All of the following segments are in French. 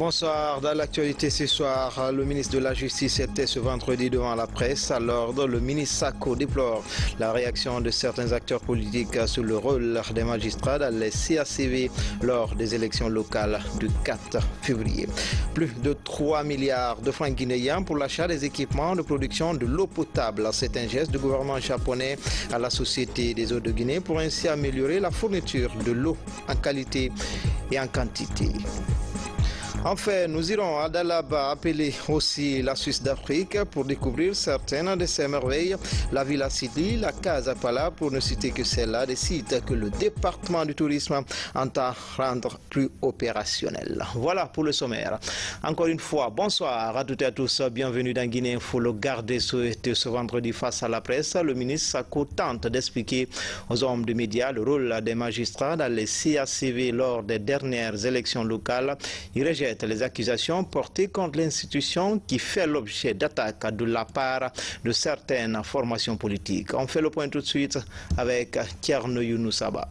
Bonsoir. Dans l'actualité ce soir, le ministre de la Justice était ce vendredi devant la presse. À l'ordre, le ministre Sako déplore la réaction de certains acteurs politiques sur le rôle des magistrats dans les CACV lors des élections locales du 4 février. Plus de 3 milliards de francs guinéens pour l'achat des équipements de production de l'eau potable. C'est un geste du gouvernement japonais à la Société des eaux de Guinée pour ainsi améliorer la fourniture de l'eau en qualité et en quantité. Enfin, nous irons à Dalaba appeler aussi la Suisse d'Afrique pour découvrir certaines de ses merveilles. La Villa Sidi, la Casa Pala, pour ne citer que celle-là, des sites que le département du tourisme entend rendre plus opérationnels. Voilà pour le sommaire. Encore une fois, bonsoir à toutes et à tous. Bienvenue dans Guinée Info. Le garde des Sceaux était ce vendredi face à la presse. Le ministre Sako tente d'expliquer aux hommes de médias le rôle des magistrats dans les CACV lors des dernières élections locales. Il rejette les accusations portées contre l'institution qui fait l'objet d'attaques de la part de certaines formations politiques. On fait le point tout de suite avec Kierno Younoussaba.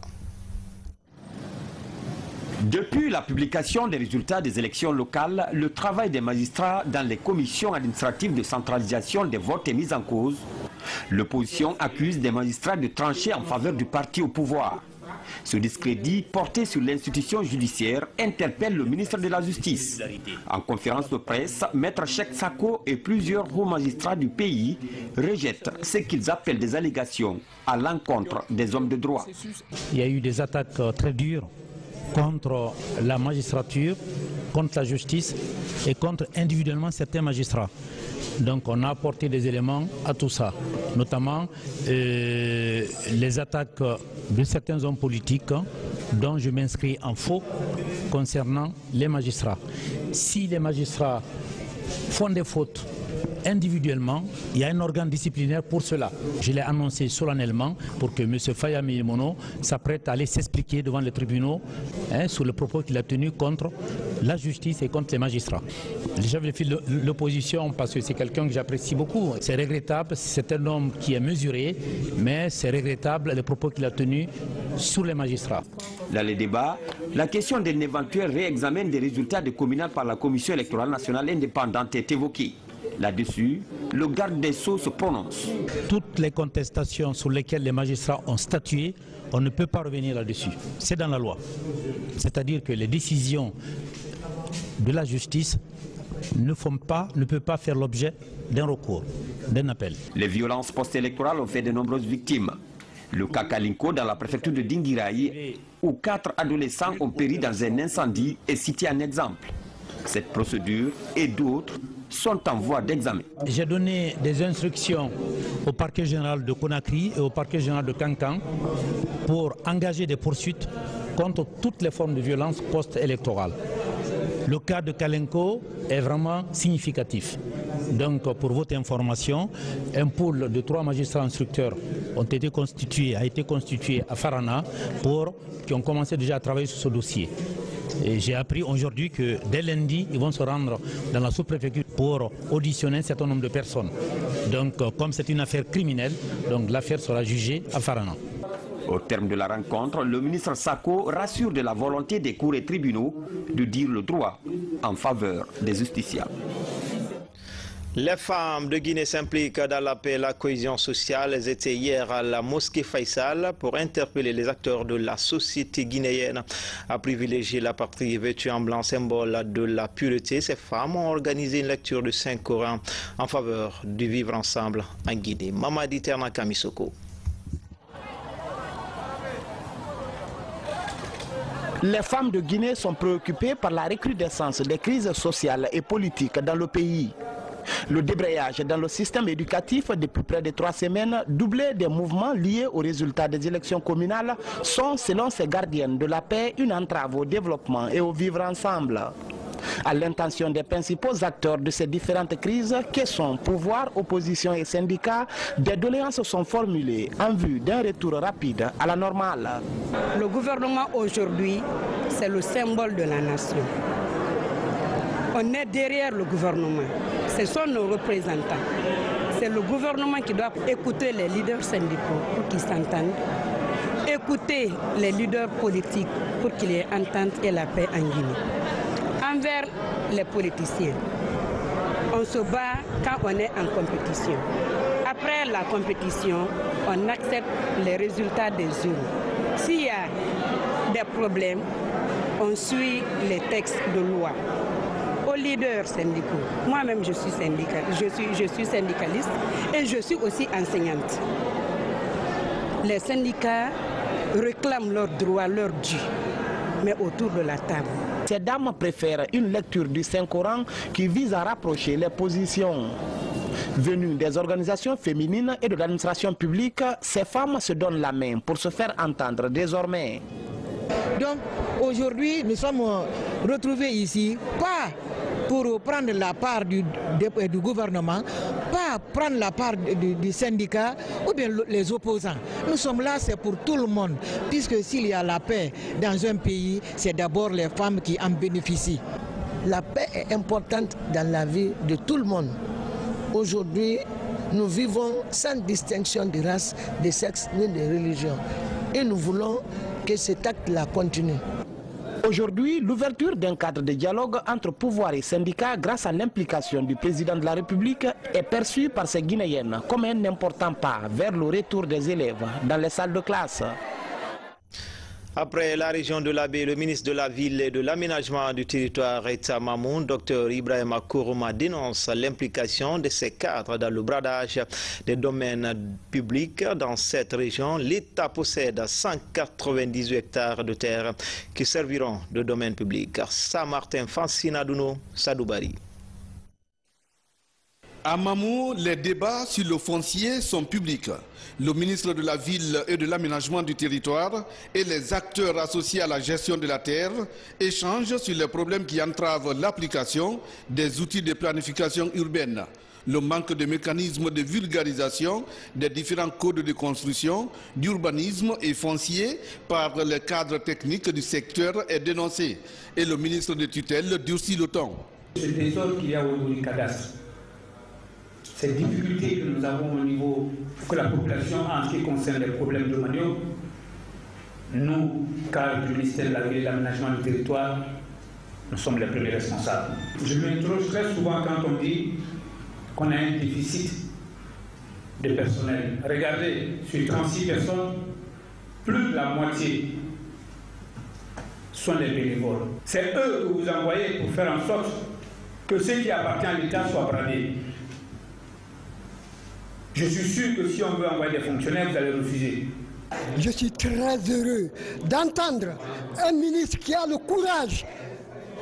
Depuis la publication des résultats des élections locales, le travail des magistrats dans les commissions administratives de centralisation des votes est mis en cause. L'opposition accuse des magistrats de trancher en faveur du parti au pouvoir. Ce discrédit porté sur l'institution judiciaire interpelle le ministre de la Justice. En conférence de presse, Maître Cheikh Sako et plusieurs hauts magistrats du pays rejettent ce qu'ils appellent des allégations à l'encontre des hommes de droit. Il y a eu des attaques très dures contre la magistrature, contre la justice et contre individuellement certains magistrats. Donc on a apporté des éléments à tout ça, notamment les attaques de certains hommes politiques dont je m'inscris en faux concernant les magistrats. Si les magistrats font des fautes individuellement, il y a un organe disciplinaire pour cela. Je l'ai annoncé solennellement pour que M. Fayami Mono s'apprête à aller s'expliquer devant les tribunaux sur le propos qu'il a tenu contre la justice et contre les magistrats. J'avais fait l'opposition parce que c'est quelqu'un que j'apprécie beaucoup. C'est regrettable, c'est un homme qui est mesuré, mais c'est regrettable les propos qu'il a tenus sur les magistrats. Dans les débats, la question d'un éventuel réexamen des résultats des communales par la Commission électorale nationale indépendante est évoquée. Là-dessus, le garde des Sceaux se prononce. Toutes les contestations sur lesquelles les magistrats ont statué, on ne peut pas revenir là-dessus. C'est dans la loi. C'est-à-dire que les décisions de la justice ne peuvent pas faire l'objet d'un recours, d'un appel. Les violences post-électorales ont fait de nombreuses victimes. Le cas Kalinko dans la préfecture de Dinguiraï, où 4 adolescents ont péri dans un incendie, est cité en exemple. Cette procédure et d'autres sont en voie d'examen. J'ai donné des instructions au parquet général de Conakry et au parquet général de Kankan pour engager des poursuites contre toutes les formes de violence post-électorale. Le cas de Kalenko est vraiment significatif. Donc, pour votre information, un pool de 3 magistrats instructeurs a été constitué à Farana qui ont commencé déjà à travailler sur ce dossier. Et j'ai appris aujourd'hui que dès lundi, ils vont se rendre dans la sous-préfecture pour auditionner un certain nombre de personnes. Donc, comme c'est une affaire criminelle, donc l'affaire sera jugée à Farana. Au terme de la rencontre, le ministre Sako rassure de la volonté des cours et tribunaux de dire le droit en faveur des justiciables. Les femmes de Guinée s'impliquent dans la paix et la cohésion sociale. Elles étaient hier à la mosquée Faisal pour interpeller les acteurs de la société guinéenne à privilégier la patrie vêtue en blanc, symbole de la pureté. Ces femmes ont organisé une lecture du Saint-Coran en faveur du vivre ensemble en Guinée. Mamadi Terna Kamisoko. Les femmes de Guinée sont préoccupées par la recrudescence des crises sociales et politiques dans le pays. Le débrayage dans le système éducatif depuis près de 3 semaines, doublé des mouvements liés aux résultats des élections communales, sont, selon ces gardiennes de la paix, une entrave au développement et au vivre ensemble. À l'intention des principaux acteurs de ces différentes crises, que sont pouvoir, opposition et syndicats, des doléances sont formulées en vue d'un retour rapide à la normale. Le gouvernement aujourd'hui, c'est le symbole de la nation. On est derrière le gouvernement. Ce sont nos représentants. C'est le gouvernement qui doit écouter les leaders syndicaux pour qu'ils s'entendent, écouter les leaders politiques pour qu'il y ait entente et la paix en Guinée. En envers les politiciens. On se bat quand on est en compétition. Après la compétition, on accepte les résultats des urnes. S'il y a des problèmes, on suit les textes de loi. Aux leaders syndicaux, moi-même je suis syndicaliste et je suis aussi enseignante. Les syndicats réclament leurs droits, leurs dûs, mais autour de la table. Ces dames préfèrent une lecture du Saint-Coran qui vise à rapprocher les positions venues des organisations féminines et de l'administration publique. Ces femmes se donnent la main pour se faire entendre désormais. Donc aujourd'hui, nous sommes retrouvés ici, pas pour prendre la part du gouvernement, pas prendre la part du syndicat ou bien les opposants. Nous sommes là, c'est pour tout le monde, puisque s'il y a la paix dans un pays, c'est d'abord les femmes qui en bénéficient. La paix est importante dans la vie de tout le monde. Aujourd'hui, nous vivons sans distinction de race, de sexe ni de religion. Et nous voulons que cet acte-là continue. Aujourd'hui, l'ouverture d'un cadre de dialogue entre pouvoir et syndicats grâce à l'implication du président de la République est perçue par ces Guinéennes comme un important pas vers le retour des élèves dans les salles de classe. Après la région de l'Abbé, le ministre de la Ville et de l'Aménagement du territoire Reta Mamoun, Dr Ibrahima Kourouma, dénonce l'implication de ces cadres dans le bradage des domaines publics. Dans cette région, l'État possède 198 hectares de terre qui serviront de domaine public. Saint-Martin, Fansina Douno, Sadoubari. À Mamou, les débats sur le foncier sont publics. Le ministre de la Ville et de l'Aménagement du territoire et les acteurs associés à la gestion de la terre échangent sur les problèmes qui entravent l'application des outils de planification urbaine. Le manque de mécanismes de vulgarisation des différents codes de construction, d'urbanisme et foncier par les cadres techniques du secteur est dénoncé. Et le ministre de tutelle durcit le ton. Ce désordre qu'il y a au niveau du cadastre, ces difficultés que nous avons au niveau que la population en ce qui concerne les problèmes de manioc, nous, cadres du ministère de la Ville et de l'Aménagement du territoire, nous sommes les premiers responsables. Je m'interroge très souvent quand on dit qu'on a un déficit de personnel. Regardez, sur 36 personnes, plus de la moitié sont les bénévoles. C'est eux que vous envoyez pour faire en sorte que ce qui appartient à l'État soit bradé. Je suis sûr que si on veut envoyer des fonctionnaires, vous allez refuser. Je suis très heureux d'entendre un ministre qui a le courage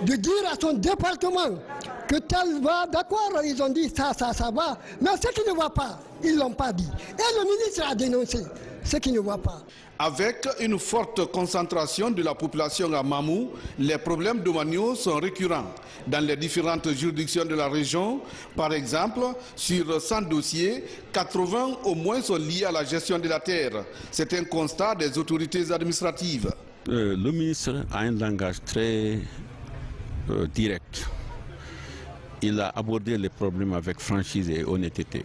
de dire à son département que tel va, d'accord, ils ont dit ça va, mais ce qui ne va pas, ils ne l'ont pas dit. Et le ministre a dénoncé ce qui ne va pas. Avec une forte concentration de la population à Mamou, les problèmes domaniaux sont récurrents dans les différentes juridictions de la région. Par exemple, sur 100 dossiers, 80 au moins sont liés à la gestion de la terre. C'est un constat des autorités administratives. Le ministre a un langage très direct. Il a abordé les problèmes avec franchise et honnêteté.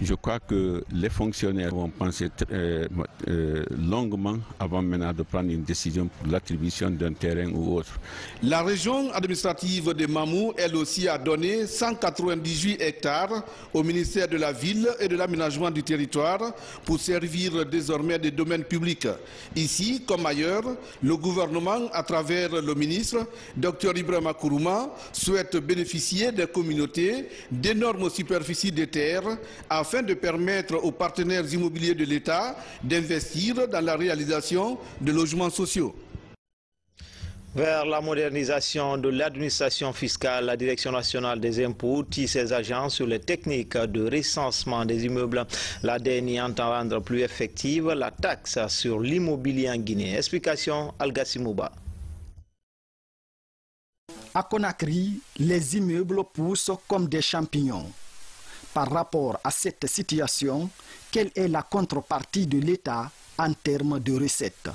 Je crois que les fonctionnaires vont penser longuement avant maintenant de prendre une décision pour l'attribution d'un terrain ou autre. La région administrative de Mamou, elle aussi, a donné 198 hectares au ministère de la Ville et de l'Aménagement du territoire pour servir désormais des domaines publics. Ici, comme ailleurs, le gouvernement, à travers le ministre, Dr Ibrahima Kourouma, souhaite bénéficier des communautés d'énormes superficies de terre afin de permettre aux partenaires immobiliers de l'État d'investir dans la réalisation de logements sociaux. Vers la modernisation de l'administration fiscale, la Direction nationale des impôts tisse ses agents sur les techniques de recensement des immeubles. La DNI entend rendre plus effective la taxe sur l'immobilier en Guinée. Explication Algassimouba. À Conakry, les immeubles poussent comme des champignons. Par rapport à cette situation, quelle est la contrepartie de l'État en termes de recettes?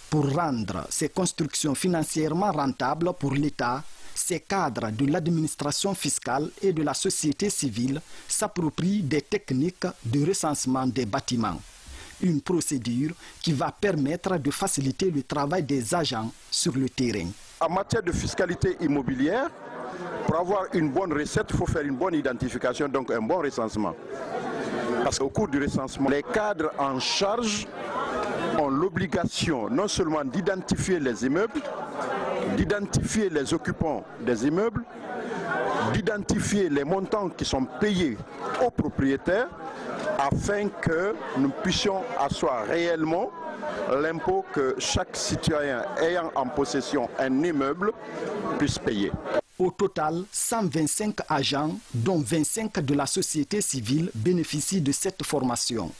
Pour rendre ces constructions financièrement rentables pour l'État, ces cadres de l'administration fiscale et de la société civile s'approprient des techniques de recensement des bâtiments. une procédure qui va permettre de faciliter le travail des agents sur le terrain. En matière de fiscalité immobilière, pour avoir une bonne recette, il faut faire une bonne identification, donc un bon recensement. Parce qu'au cours du recensement, les cadres en charge ont l'obligation non seulement d'identifier les immeubles, d'identifier les occupants des immeubles, d'identifier les montants qui sont payés aux propriétaires afin que nous puissions asseoir réellement l'impôt que chaque citoyen ayant en possession un immeuble puisse payer. Au total, 125 agents, dont 25 de la société civile, bénéficient de cette formation.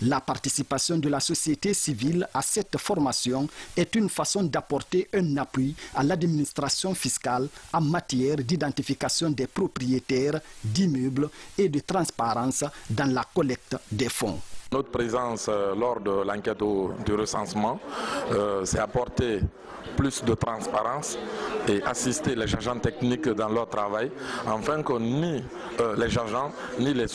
La participation de la société civile à cette formation est une façon d'apporter un appui à l'administration fiscale en matière d'identification des propriétaires d'immeubles et de transparence dans la collecte des fonds. Notre présence lors de l'enquête du recensement, c'est apporter plus de transparence et assister les agents techniques dans leur travail, afin que ni les agents ni les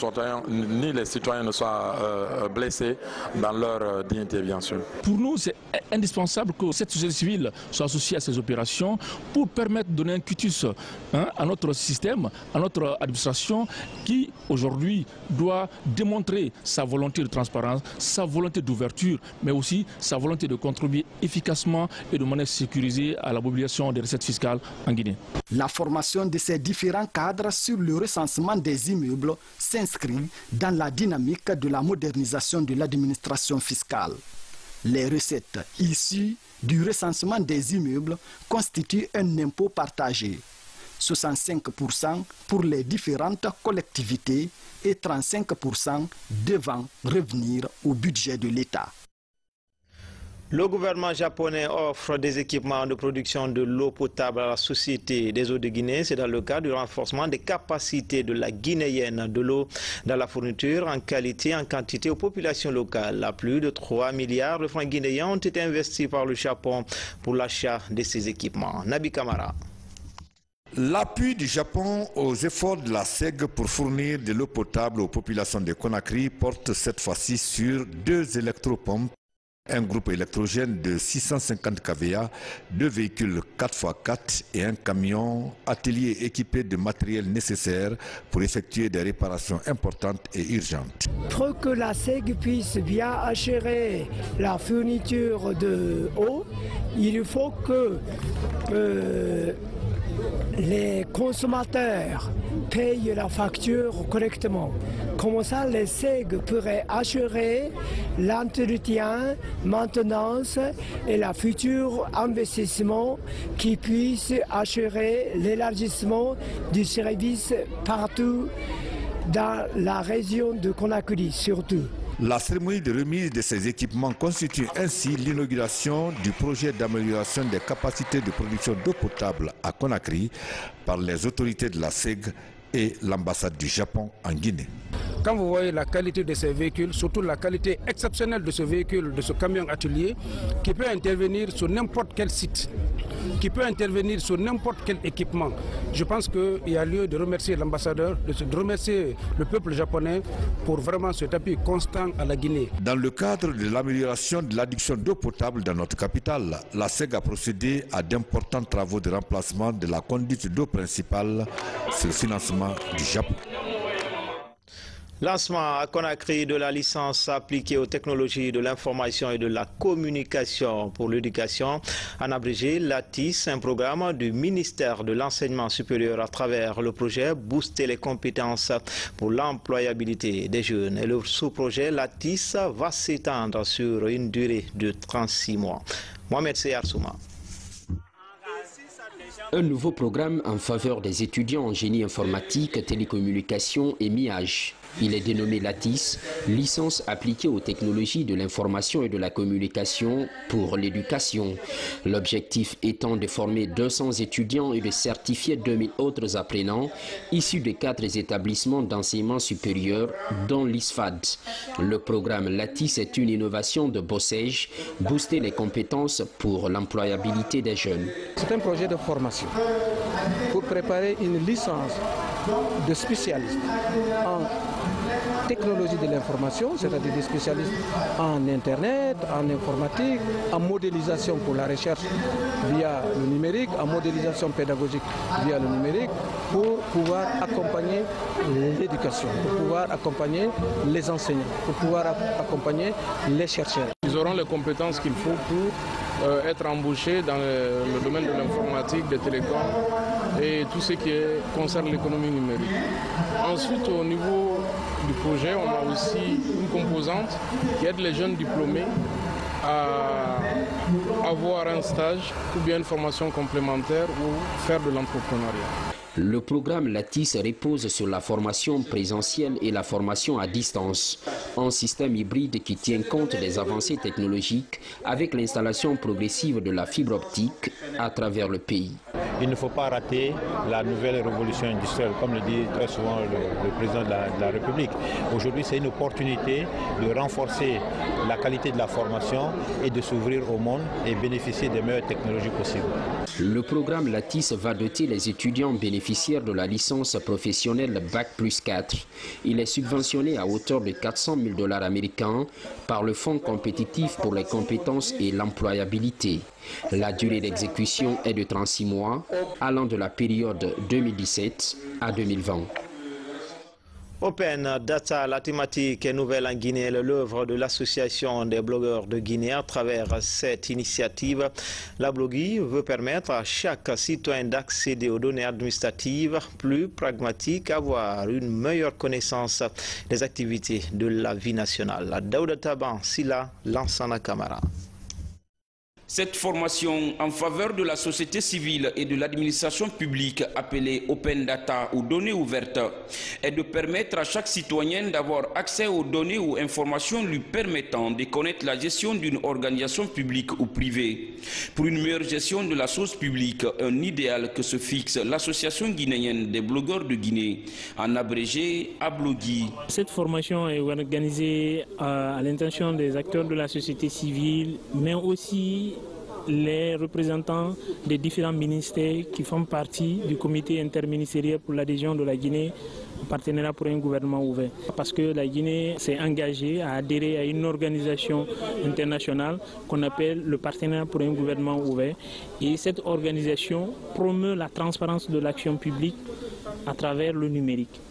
citoyens ne soient blessés dans leur dignité, bien sûr. Pour nous, c'est indispensable que cette société civile soit associée à ces opérations pour permettre de donner un cutus à notre système, à notre administration qui aujourd'hui doit démontrer sa volonté de transparence, sa volonté d'ouverture, mais aussi sa volonté de contribuer efficacement et de manière sécurisée à la mobilisation des recettes fiscales en Guinée. La formation de ces différents cadres sur le recensement des immeubles s'inscrit dans la dynamique de la modernisation de l'administration fiscale. Les recettes issues du recensement des immeubles constituent un impôt partagé. 65% pour les différentes collectivités et 35% devant revenir au budget de l'État. Le gouvernement japonais offre des équipements de production de l'eau potable à la Société des eaux de Guinée. C'est dans le cadre du renforcement des capacités de la guinéenne de l'eau dans la fourniture en qualité et en quantité aux populations locales. Plus de 3 milliards de francs guinéens ont été investis par le Japon pour l'achat de ces équipements. Nabi Kamara. L'appui du Japon aux efforts de la SEG pour fournir de l'eau potable aux populations de Conakry porte cette fois-ci sur 2 électropompes, un groupe électrogène de 650 kVA, 2 véhicules 4x4 et un camion atelier équipé de matériel nécessaire pour effectuer des réparations importantes et urgentes. Pour que la SEG puisse bien assurer la fourniture de eau, il faut que les consommateurs payent la facture correctement. Comme ça, les SEG pourraient assurer l'entretien, maintenance et la future investissement qui puisse assurer l'élargissement du service partout dans la région de Conakry surtout. La cérémonie de remise de ces équipements constitue ainsi l'inauguration du projet d'amélioration des capacités de production d'eau potable à Conakry par les autorités de la SEG et l'ambassade du Japon en Guinée. Quand vous voyez la qualité de ces véhicules, surtout la qualité exceptionnelle de ce véhicule, de ce camion atelier, qui peut intervenir sur n'importe quel site, qui peut intervenir sur n'importe quel équipement, je pense qu'il y a lieu de remercier l'ambassadeur, de remercier le peuple japonais pour vraiment cet appui constant à la Guinée. Dans le cadre de l'amélioration de l'adduction d'eau potable dans notre capitale, la SEG a procédé à d'importants travaux de remplacement de la conduite d'eau principale sur le financement du Japon. Lancement à Conakry de la licence appliquée aux technologies de l'information et de la communication pour l'éducation, en abrégé LATIS, un programme du ministère de l'Enseignement supérieur à travers le projet Booster les compétences pour l'employabilité des jeunes. Et le sous-projet LATIS va s'étendre sur une durée de 36 mois. Mohamed Seyar Souma. Un nouveau programme en faveur des étudiants en génie informatique, télécommunications et MIAGE. Il est dénommé LATIS, licence appliquée aux technologies de l'information et de la communication pour l'éducation. L'objectif étant de former 200 étudiants et de certifier 2000 autres apprenants issus de 4 établissements d'enseignement supérieur, dont l'ISFAD. Le programme LATIS est une innovation de BOSEJ, booster les compétences pour l'employabilité des jeunes. C'est un projet de formation pour préparer une licence de spécialistes en technologie de l'information, c'est-à-dire des spécialistes en Internet, en informatique, en modélisation pour la recherche via le numérique, en modélisation pédagogique via le numérique, pour pouvoir accompagner l'éducation, pour pouvoir accompagner les enseignants, pour pouvoir accompagner les chercheurs. Ils auront les compétences qu'il faut pour être embauchés dans le domaine de l'informatique, des télécoms et tout ce qui concerne l'économie numérique. Ensuite, au niveau du projet, on a aussi une composante qui aide les jeunes diplômés à avoir un stage ou bien une formation complémentaire ou faire de l'entrepreneuriat. Le programme LATIS repose sur la formation présentielle et la formation à distance, un système hybride qui tient compte des avancées technologiques avec l'installation progressive de la fibre optique à travers le pays. Il ne faut pas rater la nouvelle révolution industrielle, comme le dit très souvent le président de la République. Aujourd'hui, c'est une opportunité de renforcer la qualité de la formation et de s'ouvrir au monde et bénéficier des meilleures technologies possibles. Le programme LATIS va doter les étudiants bénéficiaires de la licence professionnelle Bac+4. Il est subventionné à hauteur de 400 000 $ américains par le Fonds compétitif pour les compétences et l'employabilité. La durée d'exécution est de 36 mois, allant de la période 2017 à 2020. Open Data, la thématique est nouvelle en Guinée, l'œuvre de l'association des blogueurs de Guinée. À travers cette initiative, la bloguerie veut permettre à chaque citoyen d'accéder aux données administratives plus pragmatiques, avoir une meilleure connaissance des activités de la vie nationale. Daouda Taban, Sila, Lansana Camara. Cette formation en faveur de la société civile et de l'administration publique appelée Open Data ou données ouvertes est de permettre à chaque citoyen d'avoir accès aux données ou informations lui permettant de connaître la gestion d'une organisation publique ou privée. Pour une meilleure gestion de la chose publique, un idéal que se fixe l'association guinéenne des blogueurs de Guinée, en abrégé Ablogui. Cette formation est organisée à l'intention des acteurs de la société civile, mais aussi les représentants des différents ministères qui font partie du comité interministériel pour l'adhésion de la Guinée au partenariat pour un gouvernement ouvert. Parce que la Guinée s'est engagée à adhérer à une organisation internationale qu'on appelle le partenariat pour un gouvernement ouvert. Et cette organisation promeut la transparence de l'action publique à travers le numérique.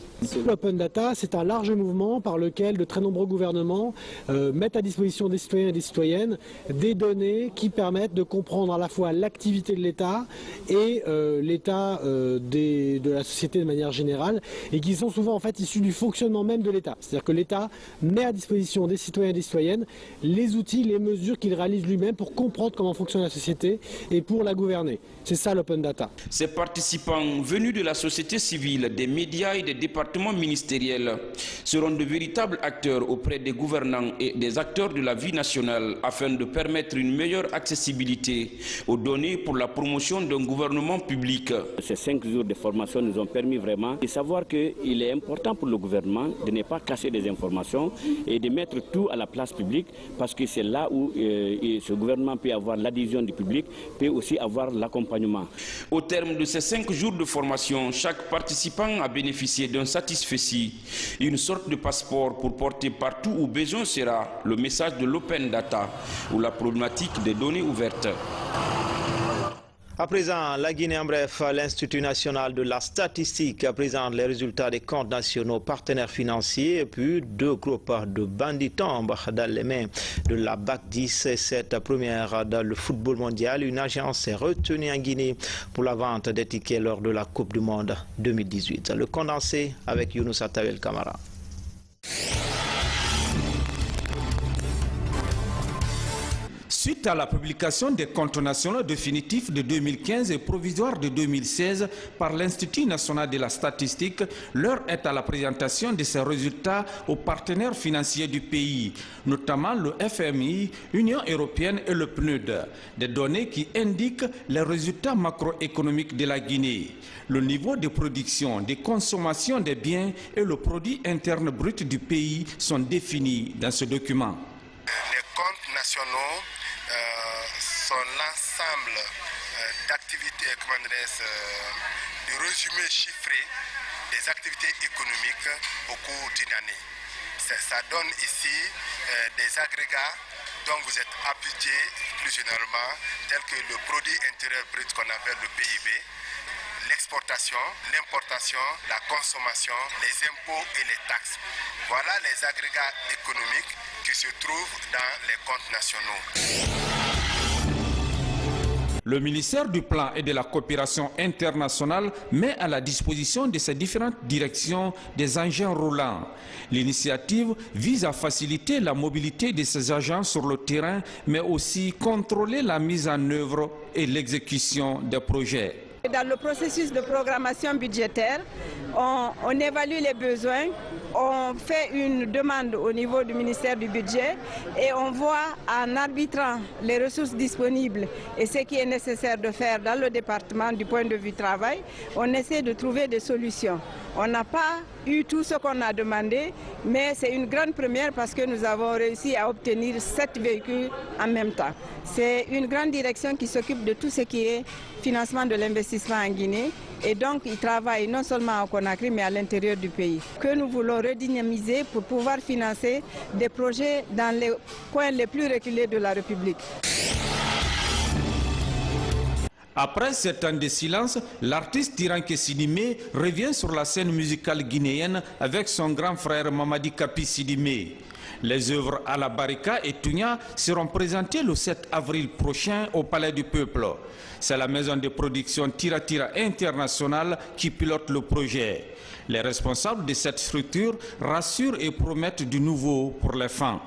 L'Open Data, c'est un large mouvement par lequel de très nombreux gouvernements mettent à disposition des citoyens et des citoyennes des données qui permettent de comprendre à la fois l'activité de l'État et l'état de la société de manière générale, et qui sont souvent en fait issus du fonctionnement même de l'État. C'est-à-dire que l'État met à disposition des citoyens et des citoyennes les outils, les mesures qu'il réalise lui-même pour comprendre comment fonctionne la société et pour la gouverner. C'est ça l'Open Data. Ces participants venus de la société civile, des médias et des départements ministériels seront de véritables acteurs auprès des gouvernants et des acteurs de la vie nationale afin de permettre une meilleure accessibilité aux données pour la promotion d'un gouvernement public. Ces 5 jours de formation nous ont permis vraiment de savoir qu'il est important pour le gouvernement de ne pas cacher des informations et de mettre tout à la place publique, parce que c'est là où ce gouvernement peut avoir l'adhésion du public, peut aussi avoir l'accompagnement. Au terme de ces 5 jours de formation, chaque participant a bénéficié d'un satisfait, une sorte de passeport pour porter partout où besoin sera le message de l'Open Data ou la problématique des données ouvertes. À présent, la Guinée, en bref, l'Institut national de la statistique présente les résultats des comptes nationaux partenaires financiers, et puis 2 groupes de bandits tombent dans les mains de la BAC 10. Cette première dans le football mondial, une agence est retenue en Guinée pour la vente des tickets lors de la Coupe du Monde 2018. Le condensé avec Younous Atawel Kamara. Suite à la publication des comptes nationaux définitifs de 2015 et provisoires de 2016 par l'Institut national de la statistique, l'heure est à la présentation de ces résultats aux partenaires financiers du pays, notamment le FMI, l'Union européenne et le PNUD. Des données qui indiquent les résultats macroéconomiques de la Guinée. Le niveau de production, de consommation des biens et le produit interne brut du pays sont définis dans ce document. Les comptes nationaux sont l'ensemble d'activités du résumé chiffré des activités économiques au cours d'une année. Ça donne ici des agrégats dont vous êtes habitués plus généralement, tels que le produit intérieur brut qu'on appelle le PIB, l'exportation, l'importation, la consommation, les impôts et les taxes. Voilà les agrégats économiques qui se trouvent dans les comptes nationaux. Le ministère du Plan et de la Coopération internationale met à la disposition de ces différentes directions des engins roulants. L'initiative vise à faciliter la mobilité de ces agents sur le terrain, mais aussi contrôler la mise en œuvre et l'exécution des projets. Dans le processus de programmation budgétaire, on évalue les besoins, on fait une demande au niveau du ministère du Budget et on voit en arbitrant les ressources disponibles et ce qui est nécessaire de faire dans le département du point de vue travail, on essaie de trouver des solutions. On n'a pas eu tout ce qu'on a demandé, mais c'est une grande première parce que nous avons réussi à obtenir 7 véhicules en même temps. C'est une grande direction qui s'occupe de tout ce qui est financement de l'investissement en Guinée et donc ils travaillent non seulement au Conakry mais à l'intérieur du pays. Que nous voulons redynamiser pour pouvoir financer des projets dans les coins les plus reculés de la République. Après 7 ans de silence, l'artiste Tiranké Sidimé revient sur la scène musicale guinéenne avec son grand frère Mamadi Kapi Sidimé. Les œuvres à la Barika et Tunya seront présentées le 7 avril prochain au Palais du Peuple. C'est la maison de production Tira Tira International qui pilote le projet. Les responsables de cette structure rassurent et promettent du nouveau pour les fans.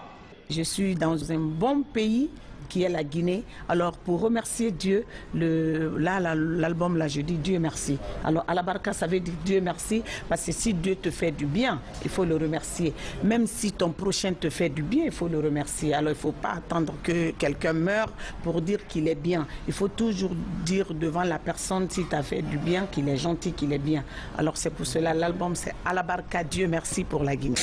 Je suis dans un bon pays qui est la Guinée. Alors pour remercier Dieu, l'album là je dis Dieu merci. Alors à la barca ça veut dire Dieu merci parce que si Dieu te fait du bien, il faut le remercier. Même si ton prochain te fait du bien, il faut le remercier. Alors il ne faut pas attendre que quelqu'un meure pour dire qu'il est bien. Il faut toujours dire devant la personne s'il t'a fait du bien, qu'il est gentil, qu'il est bien. Alors c'est pour cela l'album c'est à la barca Dieu merci pour la Guinée.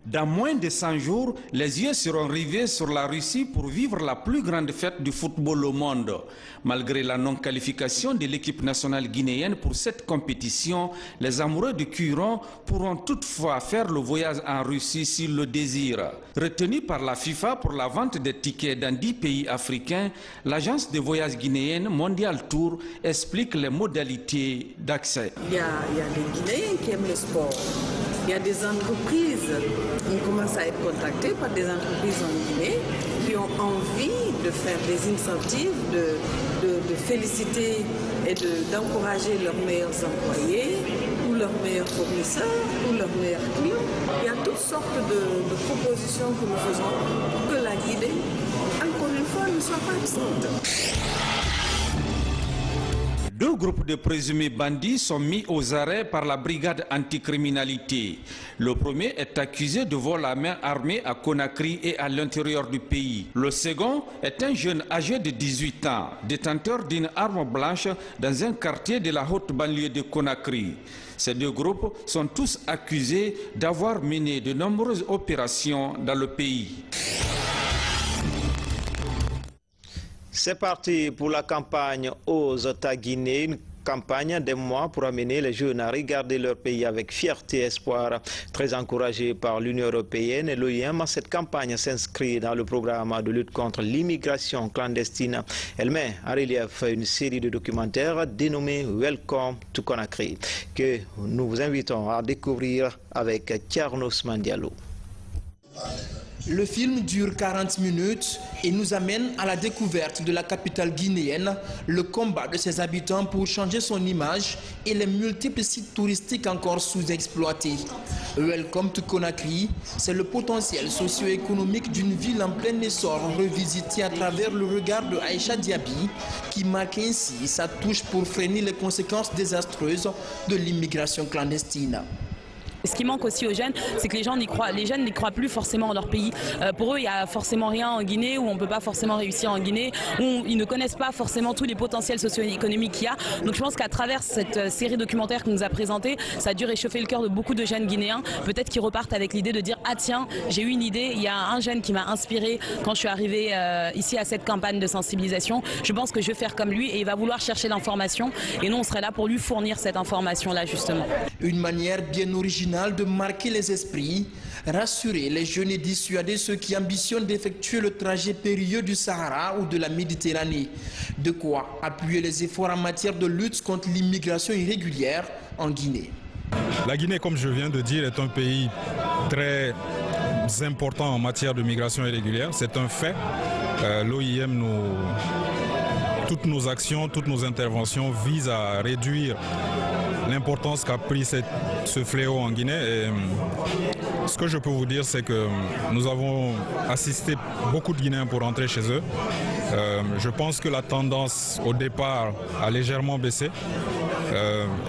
Dans moins de 100 jours, les yeux seront rivés sur la Russie pour vivre la plus grande fête du football au monde. Malgré la non-qualification de l'équipe nationale guinéenne pour cette compétition, les amoureux de Curon pourront toutefois faire le voyage en Russie s'ils le désirent. Retenu par la FIFA pour la vente des tickets dans 10 pays africains, l'agence de voyage guinéenne Mondial Tour explique les modalités d'accès. Il y a des Guinéens qui aiment le sport. Il y a des entreprises, on commence à être contactés par des entreprises en Guinée qui ont envie de faire des initiatives, de féliciter et d'encourager leurs meilleurs employés ou leurs meilleurs fournisseurs ou leurs meilleurs clients. Il y a toutes sortes de propositions que nous faisons pour que la Guinée, encore une fois, ne soit pas absente. 2 groupes de présumés bandits sont mis aux arrêts par la brigade anticriminalité. Le premier est accusé de vol à main armée à Conakry et à l'intérieur du pays. Le second est un jeune âgé de 18 ans, détenteur d'une arme blanche dans un quartier de la haute banlieue de Conakry. Ces 2 groupes sont tous accusés d'avoir mené de nombreuses opérations dans le pays. C'est parti pour la campagne Ose ta Guinée, une campagne des mois pour amener les jeunes à regarder leur pays avec fierté et espoir. Très encouragée par l'Union européenne et l'OIM, cette campagne s'inscrit dans le programme de lutte contre l'immigration clandestine. Elle met en relief une série de documentaires dénommés Welcome to Conakry, que nous vous invitons à découvrir avec Thiernos Mandialo. Le film dure 40 minutes et nous amène à la découverte de la capitale guinéenne, le combat de ses habitants pour changer son image et les multiples sites touristiques encore sous-exploités. Welcome to Conakry, c'est le potentiel socio-économique d'une ville en plein essor revisité à travers le regard de Aïcha Diaby, qui marque ainsi sa touche pour freiner les conséquences désastreuses de l'immigration clandestine. Ce qui manque aussi aux jeunes, c'est que les jeunes n'y croient plus forcément en leur pays. Pour eux, il n'y a forcément rien en Guinée, où on ne peut pas forcément réussir en Guinée, où ils ne connaissent pas forcément tous les potentiels socio-économiques qu'il y a. Donc je pense qu'à travers cette série documentaire qu'on nous a présentée, ça a dû réchauffer le cœur de beaucoup de jeunes Guinéens. Peut-être qu'ils repartent avec l'idée de dire « Ah tiens, j'ai eu une idée, il y a un jeune qui m'a inspiré quand je suis arrivée ici à cette campagne de sensibilisation. Je pense que je vais faire comme lui » et il va vouloir chercher l'information. Et nous, on serait là pour lui fournir cette information-là, justement. Une manière bien originale de marquer les esprits, rassurer les jeunes et dissuader ceux qui ambitionnent d'effectuer le trajet périlleux du Sahara ou de la Méditerranée. De quoi appuyer les efforts en matière de lutte contre l'immigration irrégulière en Guinée. La Guinée, comme je viens de dire, est un pays très important en matière de migration irrégulière. C'est un fait. L'OIM, toutes nos actions, toutes nos interventions visent à réduire l'importance qu'a pris ce fléau en Guinée. Et ce que je peux vous dire, c'est que nous avons assisté beaucoup de Guinéens pour rentrer chez eux. Je pense que la tendance au départ a légèrement baissé.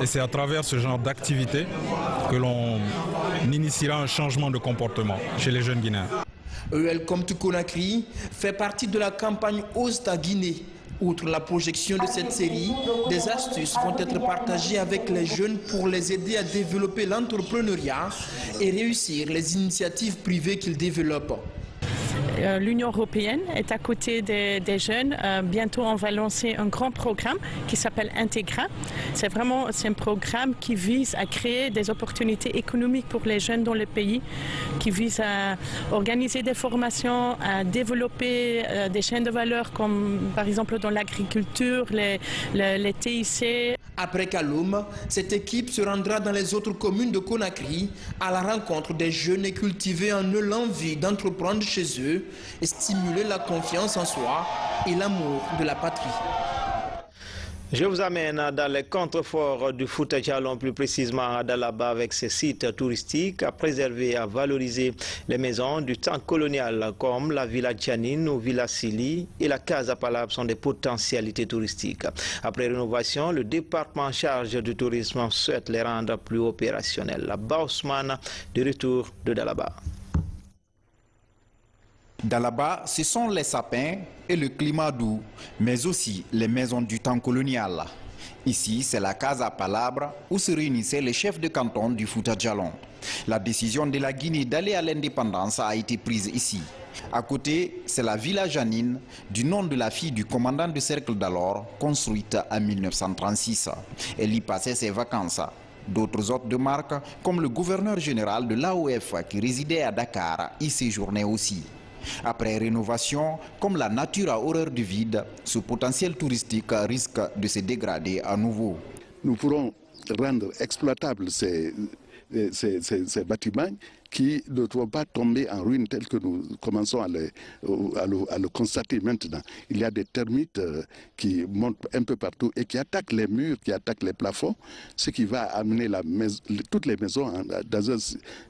Et c'est à travers ce genre d'activité que l'on initiera un changement de comportement chez les jeunes Guinéens. Welcome to Conakry fait partie de la campagne Ose ta Guinée. Outre la projection de cette série, des astuces vont être partagées avec les jeunes pour les aider à développer l'entrepreneuriat et réussir les initiatives privées qu'ils développent. L'Union européenne est à côté des jeunes. Bientôt, on va lancer un grand programme qui s'appelle Integra. C'est un programme qui vise à créer des opportunités économiques pour les jeunes dans le pays, qui vise à organiser des formations, à développer des chaînes de valeur comme par exemple dans l'agriculture, les TIC. Après Kaloum, cette équipe se rendra dans les autres communes de Conakry à la rencontre des jeunes et cultiver en eux l'envie d'entreprendre chez eux et stimuler la confiance en soi et l'amour de la patrie. Je vous amène dans les contreforts du Fouta Djallon, plus précisément à Dalaba, avec ses sites touristiques à préserver et à valoriser les maisons du temps colonial comme la Villa Djanine ou Villa Sili et la Casa Palab sont des potentialités touristiques. Après rénovation, le département en charge du tourisme souhaite les rendre plus opérationnels. La Bausman de retour de Dalaba. Dalaba, ce sont les sapins et le climat doux, mais aussi les maisons du temps colonial. Ici, c'est la Casa Palabre où se réunissaient les chefs de canton du Fouta Djallon. La décision de la Guinée d'aller à l'indépendance a été prise ici. À côté, c'est la Villa Janine, du nom de la fille du commandant du cercle d'alors, construite en 1936. Elle y passait ses vacances. D'autres hôtes de marque, comme le gouverneur général de l'AOF qui résidait à Dakar, y séjournaient aussi. Après rénovation, comme la nature a horreur du vide, ce potentiel touristique risque de se dégrader à nouveau. Nous pourrons rendre exploitables ces bâtiments qui ne doivent pas tomber en ruine tel que nous commençons à le constater maintenant. Il y a des termites qui montent un peu partout et qui attaquent les murs, qui attaquent les plafonds, ce qui va amener toutes les maisons dans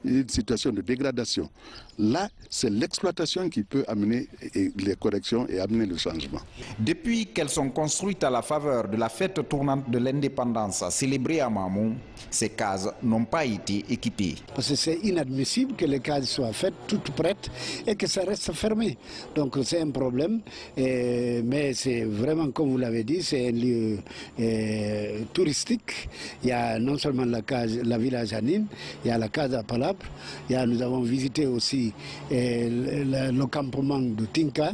une situation de dégradation. Là, c'est l'exploitation qui peut amener les corrections et amener le changement. Depuis qu'elles sont construites à la faveur de la fête tournante de l'indépendance célébrée à Mamou, ces cases n'ont pas été équipées. Parce que c'est inadmissible que les cases soient faites toutes prêtes et que ça reste fermé. Donc c'est un problème, mais c'est vraiment, comme vous l'avez dit, c'est un lieu touristique. Il y a non seulement la Villa Janine, il y a la Casa Palabre, nous avons visité aussi le campement de Tinka,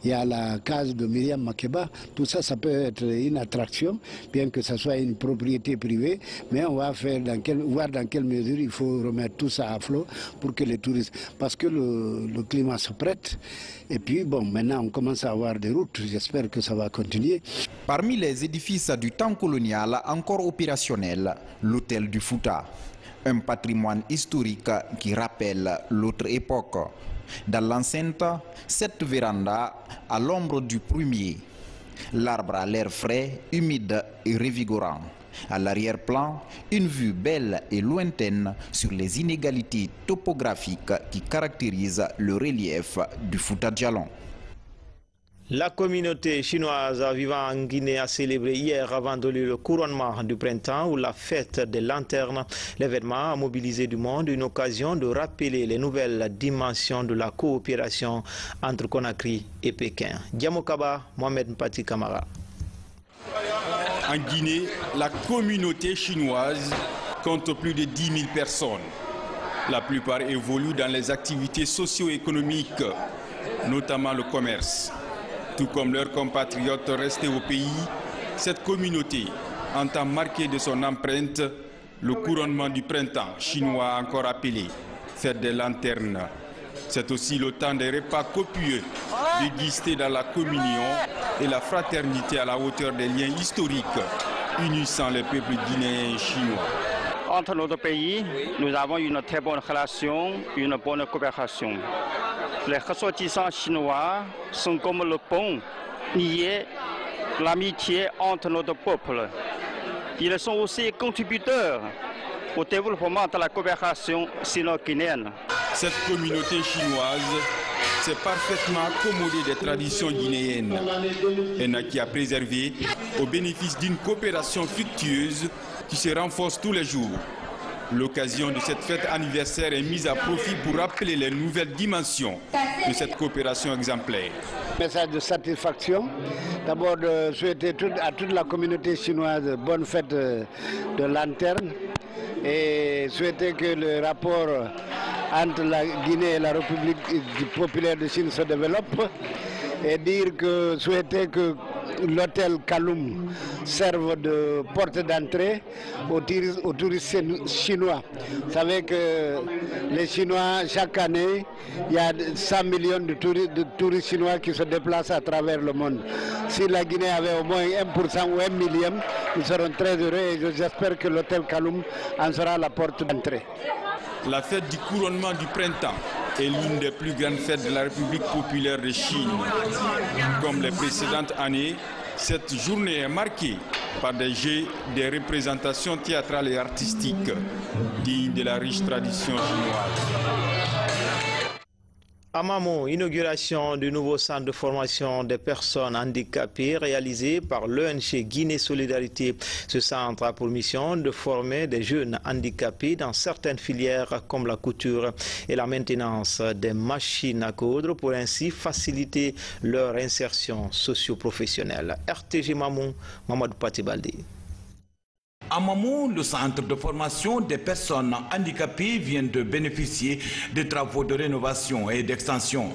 il y a la case de Myriam Makeba. Tout ça, ça peut être une attraction, bien que ce soit une propriété privée, mais on va voir dans quelle mesure il faut remettre tout ça à flot pour que les touristes, parce que le climat se prête. Et puis bon, maintenant on commence à avoir des routes, j'espère que ça va continuer. Parmi les édifices du temps colonial encore opérationnels, l'hôtel du Fouta. Un patrimoine historique qui rappelle l'autre époque. Dans l'enceinte, cette véranda à l'ombre du prunier. L'arbre a l'air frais, humide et revigorant. À l'arrière-plan, une vue belle et lointaine sur les inégalités topographiques qui caractérisent le relief du Fouta Djallon. La communauté chinoise vivant en Guinée a célébré hier avant de le couronnement du printemps ou la fête des lanternes. L'événement a mobilisé du monde, une occasion de rappeler les nouvelles dimensions de la coopération entre Conakry et Pékin. Diamokaba, Mohamed Mpati Kamara. En Guinée, la communauté chinoise compte plus de 10 000 personnes. La plupart évoluent dans les activités socio-économiques, notamment le commerce. Tout comme leurs compatriotes restés au pays, cette communauté entend marquer de son empreinte le couronnement du printemps chinois encore appelé fête des lanternes. C'est aussi le temps des repas copieux, dégustés dans la communion et la fraternité à la hauteur des liens historiques unissant les peuples guinéens et chinois. Entre nos deux pays, nous avons une très bonne relation, une bonne coopération. Les ressortissants chinois sont comme le pont lié l'amitié entre nos deux peuples. Ils sont aussi contributeurs au développement de la coopération sino-guinéenne. Cette communauté chinoise s'est parfaitement accommodée des traditions guinéennes. Elle n'a qu'à préserver au bénéfice d'une coopération fructueuse qui se renforce tous les jours. L'occasion de cette fête anniversaire est mise à profit pour rappeler les nouvelles dimensions de cette coopération exemplaire. Message de satisfaction. D'abord de souhaiter à toute la communauté chinoise bonne fête de lanterne et souhaiter que le rapport entre la Guinée et la République populaire de Chine se développe et souhaiter que l'hôtel Kaloum serve de porte d'entrée aux touristes chinois. Vous savez que les Chinois, chaque année, il y a 100 millions de touristes chinois qui se déplacent à travers le monde. Si la Guinée avait au moins 1% ou 1 millième, nous serons très heureux et j'espère que l'hôtel Kaloum en sera la porte d'entrée. La fête du couronnement du printemps est l'une des plus grandes fêtes de la République populaire de Chine. Comme les précédentes années, cette journée est marquée par des jeux, des représentations théâtrales et artistiques dignes de la riche tradition chinoise. À Mamou, inauguration du nouveau centre de formation des personnes handicapées réalisé par l'ONG Guinée Solidarité. Ce centre a pour mission de former des jeunes handicapés dans certaines filières comme la couture et la maintenance des machines à coudre pour ainsi faciliter leur insertion socio-professionnelle. RTG Mamou, Mamadou Patibaldi. À Mamou, le centre de formation des personnes handicapées vient de bénéficier de travaux de rénovation et d'extension.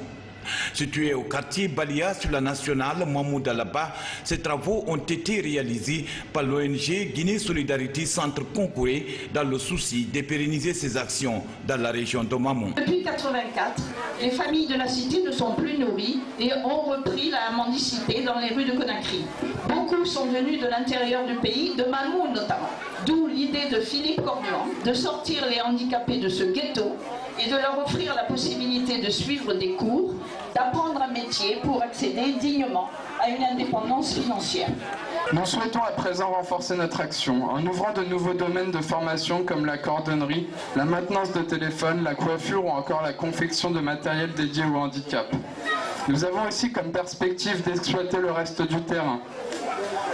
Situé au quartier Balia sur la nationale Mamou d'Alaba, ces travaux ont été réalisés par l'ONG Guinée Solidarité Centre Concouré dans le souci de pérenniser ses actions dans la région de Mamou. Depuis 1984, les familles de la cité ne sont plus nourries et ont repris la mendicité dans les rues de Conakry. Beaucoup sont venus de l'intérieur du pays, de Mamou notamment. D'où l'idée de Philippe Cornuan de sortir les handicapés de ce ghetto et de leur offrir la possibilité de suivre des cours, d'apprendre un métier pour accéder dignement à une indépendance financière. Nous souhaitons à présent renforcer notre action en ouvrant de nouveaux domaines de formation comme la cordonnerie, la maintenance de téléphone, la coiffure ou encore la confection de matériel dédié au handicap. Nous avons aussi comme perspective d'exploiter le reste du terrain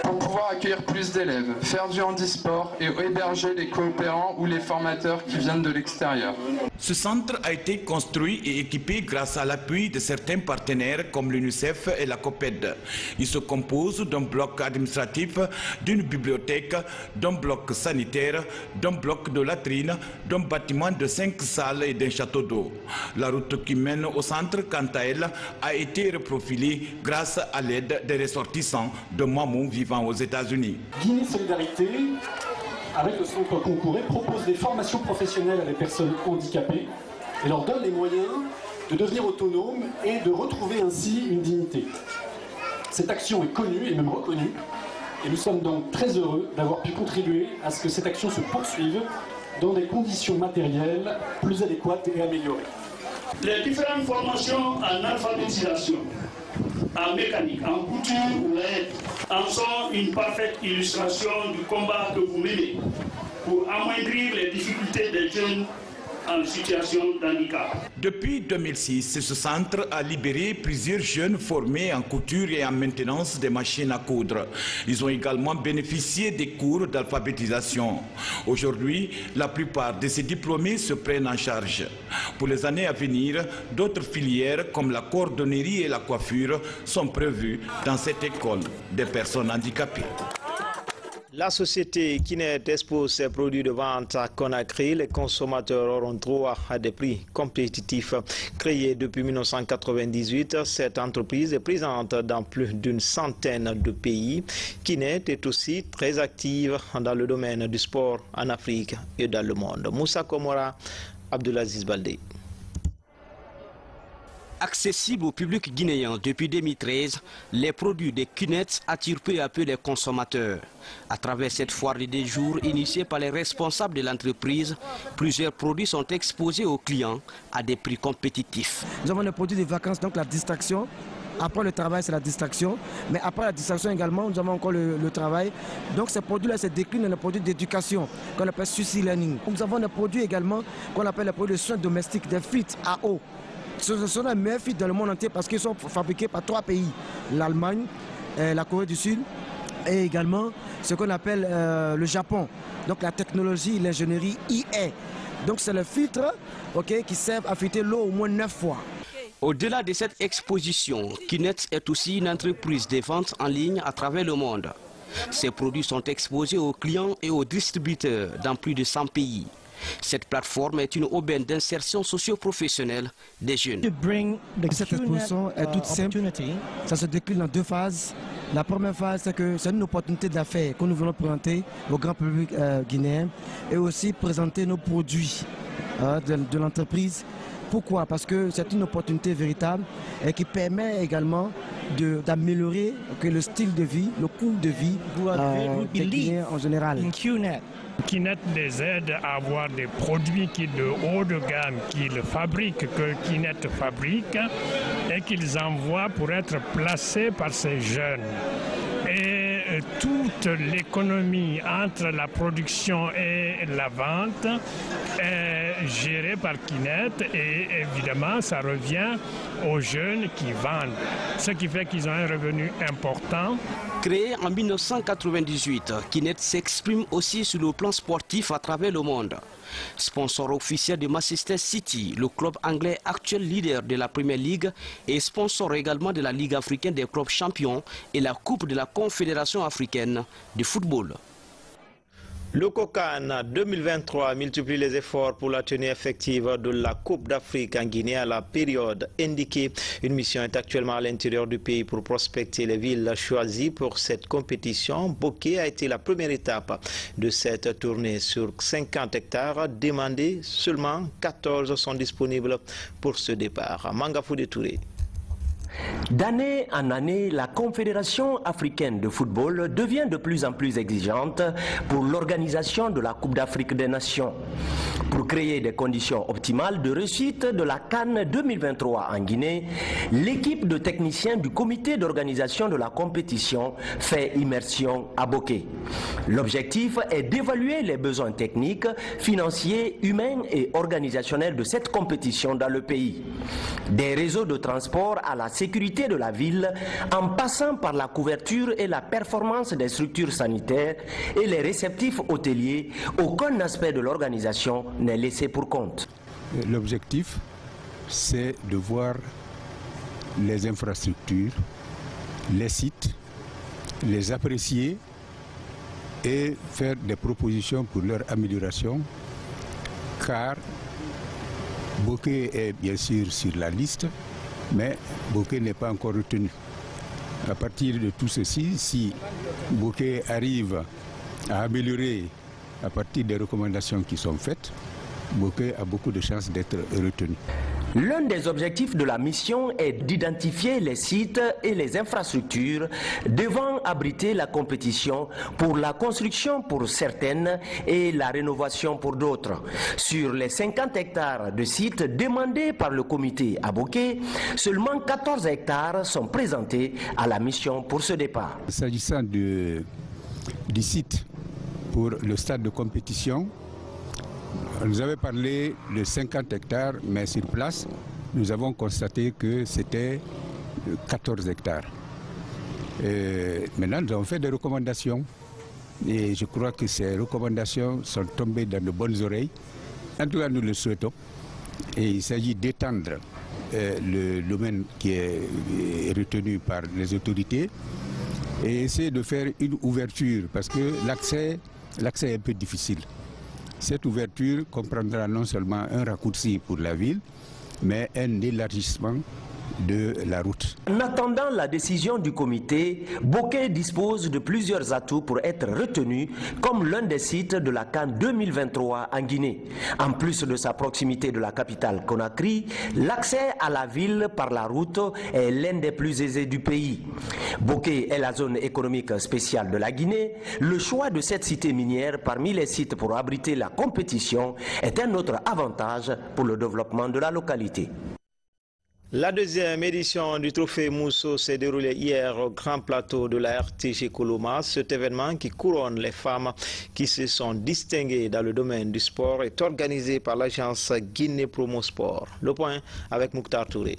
pour pouvoir accueillir plus d'élèves, faire du handisport et héberger les coopérants ou les formateurs qui viennent de l'extérieur. Ce centre a été construit et équipé grâce à l'appui de certains partenaires comme l'UNICEF et la COPED. Il se compose d'un bloc administratif, d'une bibliothèque, d'un bloc sanitaire, d'un bloc de latrines, d'un bâtiment de 5 salles et d'un château d'eau. La route qui mène au centre, quant à elle, a été reprofilée grâce à l'aide des ressortissants de Mamou vivant aux États-Unis. Guinée Solidarité, avec le centre Concouré, propose des formations professionnelles à des personnes handicapées et leur donne les moyens de devenir autonomes et de retrouver ainsi une dignité. Cette action est connue et même reconnue et nous sommes donc très heureux d'avoir pu contribuer à ce que cette action se poursuive dans des conditions matérielles plus adéquates et améliorées. Les différentes formations en alphabétisation, en mécanique, en couture ou en sont une parfaite illustration du combat que vous menez pour amoindrir les difficultés des jeunes en situation de handicap. Depuis 2006, ce centre a libéré plusieurs jeunes formés en couture et en maintenance des machines à coudre. Ils ont également bénéficié des cours d'alphabétisation. Aujourd'hui, la plupart de ces diplômés se prennent en charge. Pour les années à venir, d'autres filières comme la cordonnerie et la coiffure sont prévues dans cette école des personnes handicapées. La société Kinet expose ses produits de vente à Conakry. Les consommateurs auront droit à des prix compétitifs. Créée depuis 1998, cette entreprise est présente dans plus d'une centaine de pays. Kinet est aussi très active dans le domaine du sport en Afrique et dans le monde. Moussa Komora, Abdelaziz Baldé. Accessible au public guinéen depuis 2013, les produits de Kinet attirent peu à peu les consommateurs. À travers cette foire de 2 jours initiée par les responsables de l'entreprise, plusieurs produits sont exposés aux clients à des prix compétitifs. Nous avons des produits de vacances, donc la distraction. Après le travail, c'est la distraction. Mais après la distraction également, nous avons encore le travail. Donc ces produits-là se déclinent dans les produits d'éducation qu'on appelle Susi Learning. Nous avons des produits également qu'on appelle les produits de soins domestiques, des frites à eau. Ce sont les meilleurs frites dans le monde entier parce qu'ils sont fabriqués par 3 pays. L'Allemagne, la Corée du Sud et également ce qu'on appelle le Japon. Donc la technologie, l'ingénierie IA. Donc c'est le filtre qui servent à filtrer l'eau au moins 9 fois. Au-delà de cette exposition, Kinet est aussi une entreprise de vente en ligne à travers le monde. Ces produits sont exposés aux clients et aux distributeurs dans plus de 100 pays. Cette plateforme est une aubaine d'insertion socio-professionnelle des jeunes. Cette exposition est toute simple. Ça se décline en 2 phases. La première phase, c'est que c'est une opportunité d'affaires que nous voulons présenter au grand public guinéen et aussi présenter nos produits de l'entreprise. Pourquoi? Parce que c'est une opportunité véritable et qui permet également d'améliorer le style de vie, le coût de vie des Guinéens en général. Kinet les aide à avoir des produits de haut de gamme qu'ils fabriquent, que Kinet fabrique et qu'ils envoient pour être placés par ces jeunes. Et toute l'économie entre la production et la vente est gérée par Kinet et évidemment ça revient aux jeunes qui vendent, ce qui fait qu'ils ont un revenu important. Créé en 1998, Kinet s'exprime aussi sur le plan sportif à travers le monde. Sponsor officiel de Manchester City, le club anglais actuel leader de la Premier League, et sponsor également de la Ligue africaine des clubs champions et la Coupe de la Confédération africaine de football. Le COCAN 2023 multiplie les efforts pour la tenue effective de la Coupe d'Afrique en Guinée à la période indiquée. Une mission est actuellement à l'intérieur du pays pour prospecter les villes choisies pour cette compétition. Boké a été la première étape de cette tournée. Sur 50 hectares demandés, seulement 14 sont disponibles pour ce départ. Mangafoude Touré. D'année en année, la Confédération africaine de football devient de plus en plus exigeante pour l'organisation de la Coupe d'Afrique des Nations. Pour créer des conditions optimales de réussite de la CAN 2023 en Guinée, l'équipe de techniciens du comité d'organisation de la compétition fait immersion à Boké. L'objectif est d'évaluer les besoins techniques, financiers, humains et organisationnels de cette compétition dans le pays. Des réseaux de transport à la sécurité de la ville, en passant par la couverture et la performance des structures sanitaires et les réceptifs hôteliers, aucun aspect de l'organisation n'est laissé pour compte. L'objectif, c'est de voir les infrastructures, les sites, les apprécier et faire des propositions pour leur amélioration, car Boké est bien sûr sur la liste, mais Boké n'est pas encore retenu. À partir de tout ceci, si Boké arrive à améliorer à partir des recommandations qui sont faites, Boké a beaucoup de chances d'être retenu. L'un des objectifs de la mission est d'identifier les sites et les infrastructures devant abriter la compétition pour la construction pour certaines et la rénovation pour d'autres. Sur les 50 hectares de sites demandés par le comité à Boké, seulement 14 hectares sont présentés à la mission pour ce départ. S'agissant du site pour le stade de compétition, On nous avait parlé de 50 hectares, mais sur place, nous avons constaté que c'était 14 hectares. Maintenant, nous avons fait des recommandations. Et je crois que ces recommandations sont tombées dans de bonnes oreilles. En tout cas, nous le souhaitons. Et il s'agit d'étendre le domaine qui est retenu par les autorités et essayer de faire une ouverture parce que l'accès est un peu difficile. Cette ouverture comprendra non seulement un raccourci pour la ville, mais un élargissement de la route. En attendant la décision du comité, Bokeh dispose de plusieurs atouts pour être retenu comme l'un des sites de la CAN 2023 en Guinée. En plus de sa proximité de la capitale Conakry, l'accès à la ville par la route est l'un des plus aisés du pays. Bokeh est la zone économique spéciale de la Guinée. Le choix de cette cité minière parmi les sites pour abriter la compétition est un autre avantage pour le développement de la localité. La deuxième édition du Trophée Mousso s'est déroulée hier au Grand Plateau de la RTG Coloma. Cet événement qui couronne les femmes qui se sont distinguées dans le domaine du sport est organisé par l'agence Guinée Promo Sport. Le point avec Mouktar Touré.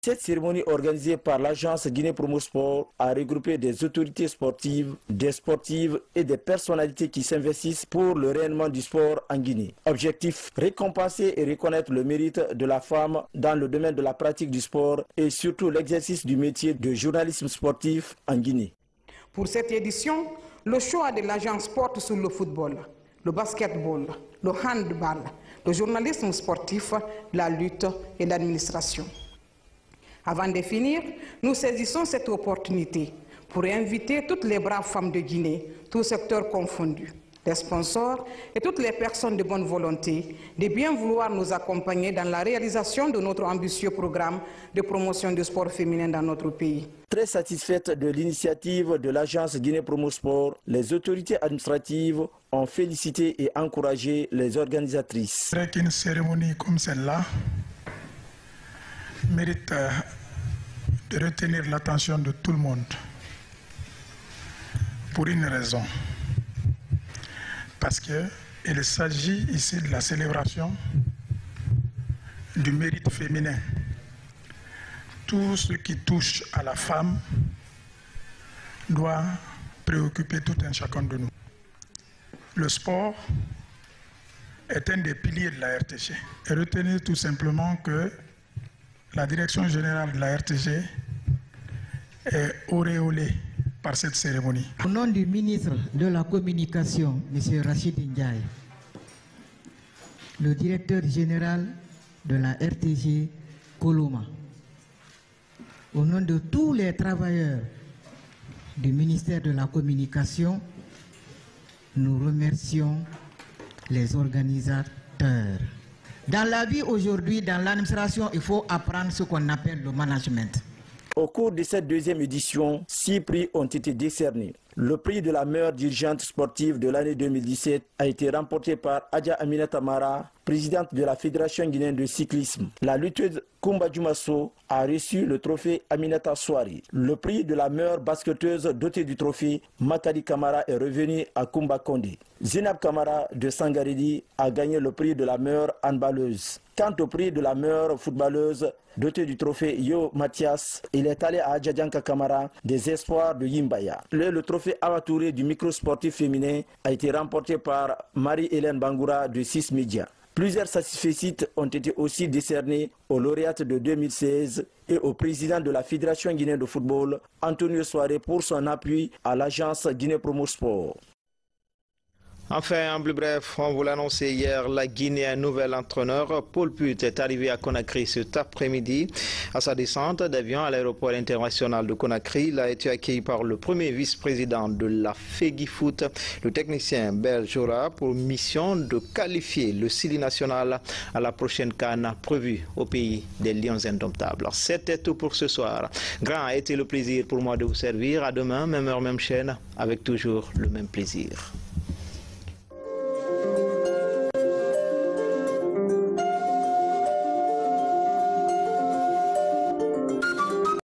Cette cérémonie organisée par l'agence Guinée Promo Sport a regroupé des autorités sportives, des sportives et des personnalités qui s'investissent pour le rayonnement du sport en Guinée. Objectif, récompenser et reconnaître le mérite de la femme dans le domaine de la pratique du sport et surtout l'exercice du métier de journalisme sportif en Guinée. Pour cette édition, le choix de l'agence porte sur le football, le basketball, le handball, le journalisme sportif, la lutte et l'administration. Avant de finir, nous saisissons cette opportunité pour inviter toutes les braves femmes de Guinée, tous secteurs confondus, les sponsors et toutes les personnes de bonne volonté de bien vouloir nous accompagner dans la réalisation de notre ambitieux programme de promotion du sport féminin dans notre pays. Très satisfaite de l'initiative de l'agence Guinée Promo Sport, les autorités administratives ont félicité et encouragé les organisatrices. Une cérémonie comme celle-là mérite de retenir l'attention de tout le monde pour une raison. Parce qu'il s'agit ici de la célébration du mérite féminin. Tout ce qui touche à la femme doit préoccuper tout un chacun de nous. Le sport est un des piliers de la RTG. Et retenez tout simplement que la direction générale de la RTG est auréolée par cette cérémonie. Au nom du ministre de la Communication, M. Rachid Ndiaye, le directeur général de la RTG Coloma, au nom de tous les travailleurs du ministère de la Communication, nous remercions les organisateurs. Dans la vie aujourd'hui, dans l'administration, il faut apprendre ce qu'on appelle le management. Au cours de cette deuxième édition, 6 prix ont été décernés. Le prix de la meilleure dirigeante sportive de l'année 2017 a été remporté par Adja Aminata Mara, présidente de la Fédération guinéenne de cyclisme. La lutteuse Koumba Djoumasso a reçu le trophée Aminata Soari. Le prix de la meilleure basketteuse dotée du trophée Makadi Kamara est revenu à Koumba Kondé. Zinab Kamara de Sangaredi a gagné le prix de la meilleure handballeuse. Quant au prix de la meilleure footballeuse dotée du trophée Yo Mathias, il est allé à Adjadjanka Kamara des espoirs de Yimbaya. Le trophée Awatouré du microsportif féminin a été remporté par Marie-Hélène Bangoura de 6 Médias. Plusieurs satisfaits ont été aussi décernés aux lauréates de 2016 et au président de la Fédération guinéenne de football, Antonio Soare, pour son appui à l'agence Guinée Promo Sport. Enfin, en plus bref, on vous l'a annoncé hier, la Guinée a un nouvel entraîneur. Paul Put est arrivé à Conakry cet après-midi. À sa descente d'avion à l'aéroport international de Conakry, il a été accueilli par le premier vice-président de la FEGIFOOT, le technicien Berjora, pour mission de qualifier le Sili national à la prochaine CAN prévue au pays des Lions indomptables. C'était tout pour ce soir. Grand a été le plaisir pour moi de vous servir. À demain, même heure, même chaîne, avec toujours le même plaisir.